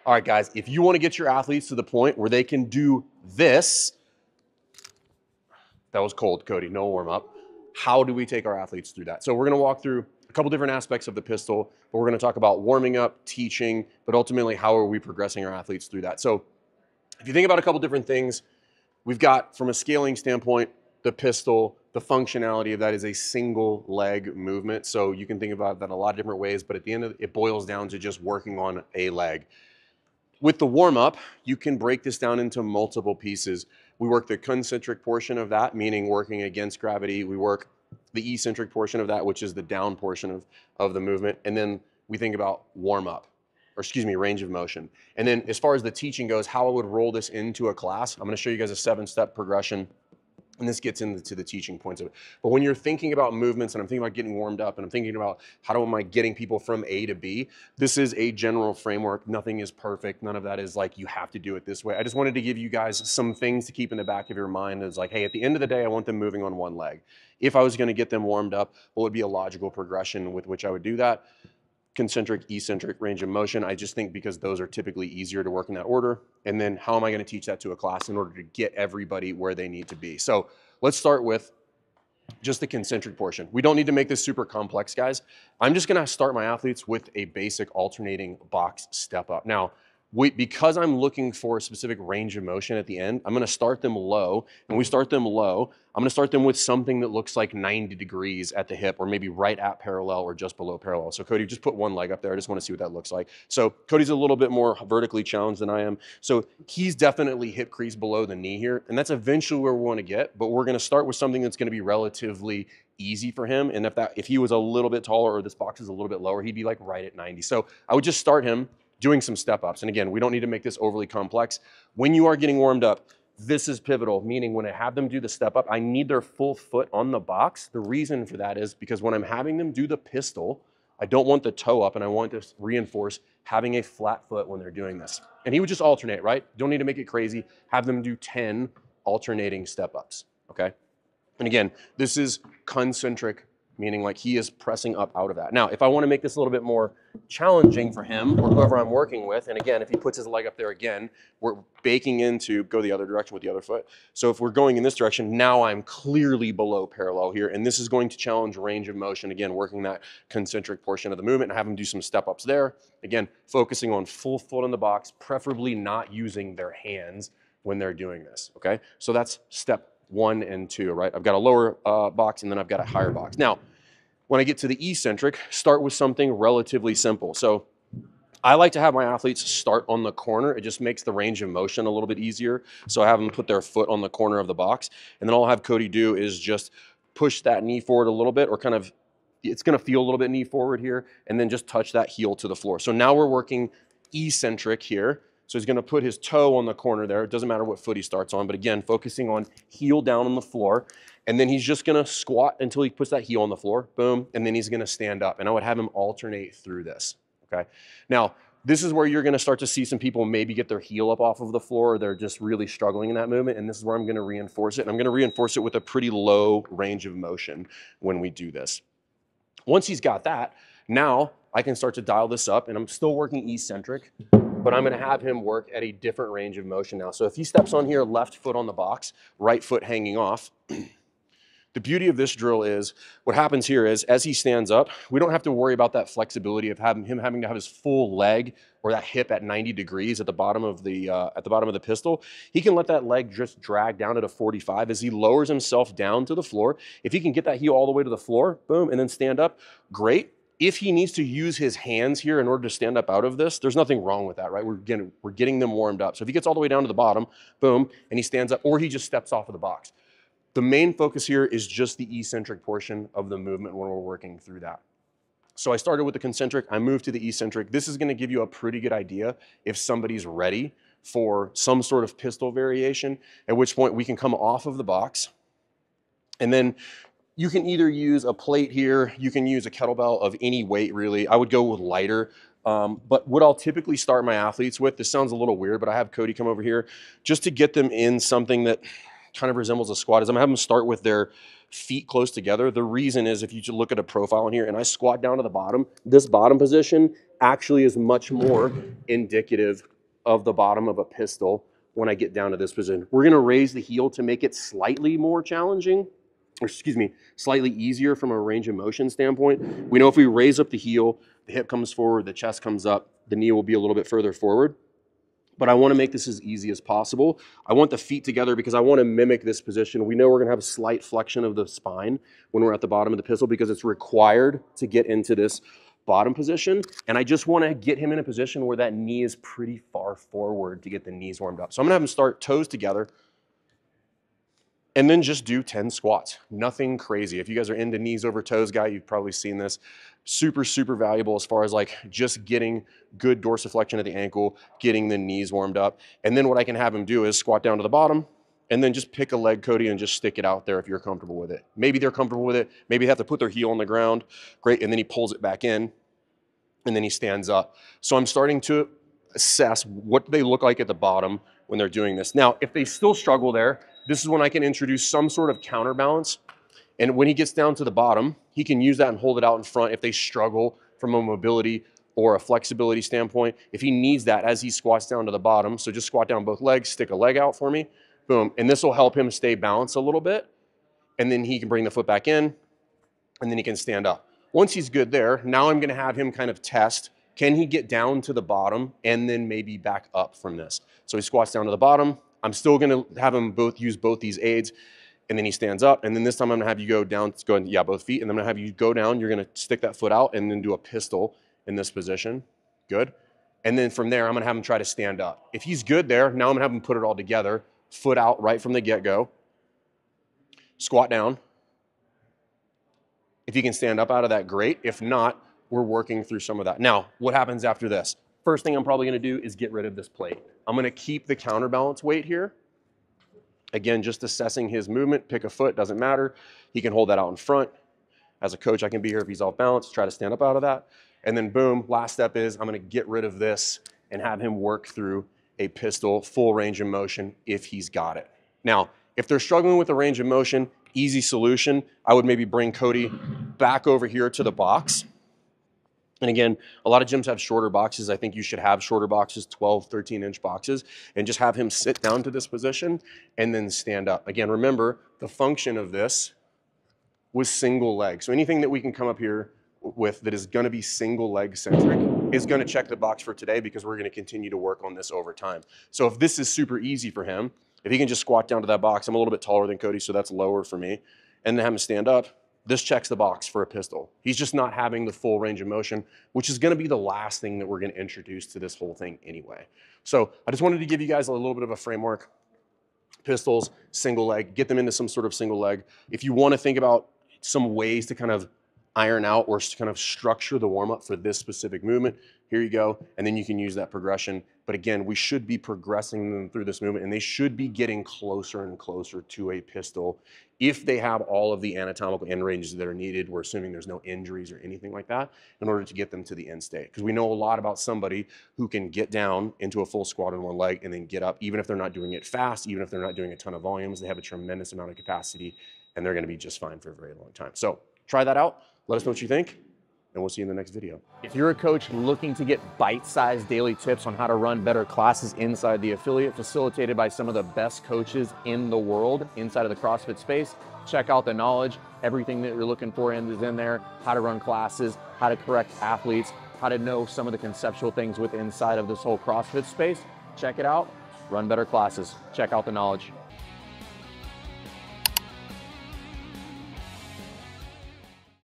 All right, guys, if you want to get your athletes to the point where they can do this, that was cold, Cody, no warm up. How do we take our athletes through that? So we're going to walk through a couple different aspects of the pistol, but we're going to talk about warming up, teaching, but ultimately how are we progressing our athletes through that? So if you think about a couple different things, we've got from a scaling standpoint, the pistol, the functionality of that is a single leg movement. So you can think about that a lot of different ways, but at the end of it boils down to just working on a leg. With the warm-up, you can break this down into multiple pieces. We work the concentric portion of that, meaning working against gravity. We work the eccentric portion of that, which is the down portion of the movement. And then we think about warm-up, or excuse me, range of motion. And then as far as the teaching goes, how I would roll this into a class, I'm gonna show you guys a 7-step progression. And this gets into the teaching points of it. But when you're thinking about movements and I'm thinking about getting warmed up and I'm thinking about how am I getting people from A to B, this is a general framework. Nothing is perfect. None of that is like you have to do it this way. I just wanted to give you guys some things to keep in the back of your mind. It's like, hey, at the end of the day, I want them moving on one leg. If I was going to get them warmed up, what would be a logical progression with which I would do that? Concentric, eccentric, range of motion. I just think because those are typically easier to work in that order. And then how am I going to teach that to a class in order to get everybody where they need to be? So let's start with just the concentric portion. We don't need to make this super complex, guys. I'm just going to start my athletes with a basic alternating box step up. Now, because I'm looking for a specific range of motion at the end, I'm going to start them low. And we start them low, I'm going to start them with something that looks like 90 degrees at the hip, or maybe right at parallel or just below parallel. So Cody, just put one leg up there. I just want to see what that looks like. So Cody's a little bit more vertically challenged than I am. So he's definitely hip crease below the knee here. And that's eventually where we want to get, but we're going to start with something that's going to be relatively easy for him. And if he was a little bit taller or this box is a little bit lower, he'd be like right at 90. So I would just start him doing some step ups. And again, we don't need to make this overly complex. When you are getting warmed up, this is pivotal, meaning when I have them do the step up, I need their full foot on the box. The reason for that is because when I'm having them do the pistol, I don't want the toe up and I want to reinforce having a flat foot when they're doing this. And he would just alternate, right? Don't need to make it crazy. Have them do 10 alternating step ups, okay? And again, this is concentric, meaning like he is pressing up out of that. Now, if I want to make this a little bit more challenging for him or whoever I'm working with, and again, if he puts his leg up there again, we're baking into go the other direction with the other foot. So if we're going in this direction, now I'm clearly below parallel here, and this is going to challenge range of motion, again, working that concentric portion of the movement and have them do some step ups there. Again, focusing on full foot in the box, preferably not using their hands when they're doing this, okay? So that's step 1 and 2, right? I've got a lower box and then I've got a higher box. Now, when I get to the eccentric, start with something relatively simple. So I like to have my athletes start on the corner. It just makes the range of motion a little bit easier. So I have them put their foot on the corner of the box. And then all I'll have Cody do is just push that knee forward a little bit, or kind of, it's going to feel a little bit knee forward here, and then just touch that heel to the floor. So now we're working eccentric here. So he's going to put his toe on the corner there. It doesn't matter what foot he starts on, but again, focusing on heel down on the floor. And then he's just going to squat until he puts that heel on the floor. Boom. And then he's going to stand up. And I would have him alternate through this. Okay. Now, this is where you're going to start to see some people maybe get their heel up off of the floor, or they're just really struggling in that movement. And this is where I'm going to reinforce it. And I'm going to reinforce it with a pretty low range of motion when we do this. Once he's got that, now I can start to dial this up, and I'm still working eccentric, but I'm going to have him work at a different range of motion now. So if he steps on here, left foot on the box, right foot hanging off, the beauty of this drill is what happens here is as he stands up, we don't have to worry about that flexibility of him having to have his full leg or that hip at 90 degrees at the bottom of the pistol. He can let that leg just drag down at a 45 as he lowers himself down to the floor. If he can get that heel all the way to the floor, boom, and then stand up, great. If he needs to use his hands here in order to stand up out of this, there's nothing wrong with that, right? We're getting them warmed up. So if he gets all the way down to the bottom, boom, and he stands up, or he just steps off of the box. The main focus here is just the eccentric portion of the movement when we're working through that. So I started with the concentric, I moved to the eccentric. This is going to give you a pretty good idea if somebody's ready for some sort of pistol variation, at which point we can come off of the box. And then you can either use a plate here, you can use a kettlebell of any weight really. I would go with lighter. But what I'll typically start my athletes with, this sounds a little weird, but I have Cody come over here just to get them in something that kind of resembles a squat, is I'm gonna have them start with their feet close together. The reason is if you look at a profile in here and I squat down to the bottom, this bottom position actually is much more indicative of the bottom of a pistol when I get down to this position. We're gonna raise the heel to make it slightly more challenging, or excuse me, slightly easier from a range of motion standpoint. We know if we raise up the heel, the hip comes forward, the chest comes up, the knee will be a little bit further forward. But I want to make this as easy as possible. I want the feet together because I want to mimic this position. We know we're going to have a slight flexion of the spine when we're at the bottom of the pistol because it's required to get into this bottom position. And I just want to get him in a position where that knee is pretty far forward to get the knees warmed up. So I'm going to have him start toes together and then just do 10 squats. Nothing crazy. If you guys are into knees over toes guy, you've probably seen this. Super, super valuable as far as like just getting good dorsiflexion of the ankle, getting the knees warmed up. And then what I can have him do is squat down to the bottom and then just pick a leg, Cody, and just stick it out there if you're comfortable with it. Maybe they're comfortable with it. Maybe they have to put their heel on the ground. Great. And then he pulls it back in and then he stands up. So I'm starting to assess what they look like at the bottom when they're doing this. Now, if they still struggle there, this is when I can introduce some sort of counterbalance. And when he gets down to the bottom, he can use that and hold it out in front if they struggle from a mobility or a flexibility standpoint. If he needs that as he squats down to the bottom, so just squat down both legs, stick a leg out for me, boom. And this will help him stay balanced a little bit. And then he can bring the foot back in and then he can stand up. Once he's good there, now I'm gonna have him kind of test, can he get down to the bottom and then maybe back up from this? So he squats down to the bottom. I'm still gonna have him use both these aids, and then he stands up, and then this time I'm gonna have you go down, both feet, and then I'm gonna have you go down, you're gonna stick that foot out and then do a pistol in this position, good. And then from there, I'm gonna have him try to stand up. If he's good there, now I'm gonna have him put it all together, foot out right from the get-go, squat down. If you can stand up out of that, great. If not, we're working through some of that. Now, what happens after this? First thing I'm probably gonna do is get rid of this plate. I'm gonna keep the counterbalance weight here. Again, just assessing his movement, pick a foot, doesn't matter. He can hold that out in front. As a coach, I can be here if he's off balance, try to stand up out of that. And then boom, last step is I'm gonna get rid of this and have him work through a pistol, full range of motion if he's got it. Now, if they're struggling with the range of motion, easy solution, I would maybe bring Cody back over here to the box. And again, a lot of gyms have shorter boxes. I think you should have shorter boxes, 12, 13-inch boxes, and just have him sit down to this position and then stand up. Again, remember, the function of this was single leg. So anything that we can come up here with that is gonna be single leg centric is gonna check the box for today because we're gonna continue to work on this over time. So if this is super easy for him, if he can just squat down to that box, I'm a little bit taller than Cody, so that's lower for me, and then have him stand up, this checks the box for a pistol. He's just not having the full range of motion, which is gonna be the last thing that we're gonna introduce to this whole thing anyway. So I just wanted to give you guys a little bit of a framework. Pistols, single leg, get them into some sort of single leg. If you wanna think about some ways to kind of iron out or kind of structure the warm-up for this specific movement, here you go, and then you can use that progression. But again, we should be progressing them through this movement and they should be getting closer and closer to a pistol if they have all of the anatomical end ranges that are needed. We're assuming there's no injuries or anything like that in order to get them to the end state. Because we know a lot about somebody who can get down into a full squat on one leg and then get up, even if they're not doing it fast, even if they're not doing a ton of volumes, they have a tremendous amount of capacity and they're gonna be just fine for a very long time. So try that out. Let us know what you think, and we'll see you in the next video. If you're a coach looking to get bite-sized daily tips on how to run better classes inside the affiliate, facilitated by some of the best coaches in the world inside of the CrossFit space, check out the knowledge. Everything that you're looking for is in there. How to run classes, how to correct athletes, how to know some of the conceptual things with inside of this whole CrossFit space. Check it out. Run better classes. Check out the knowledge.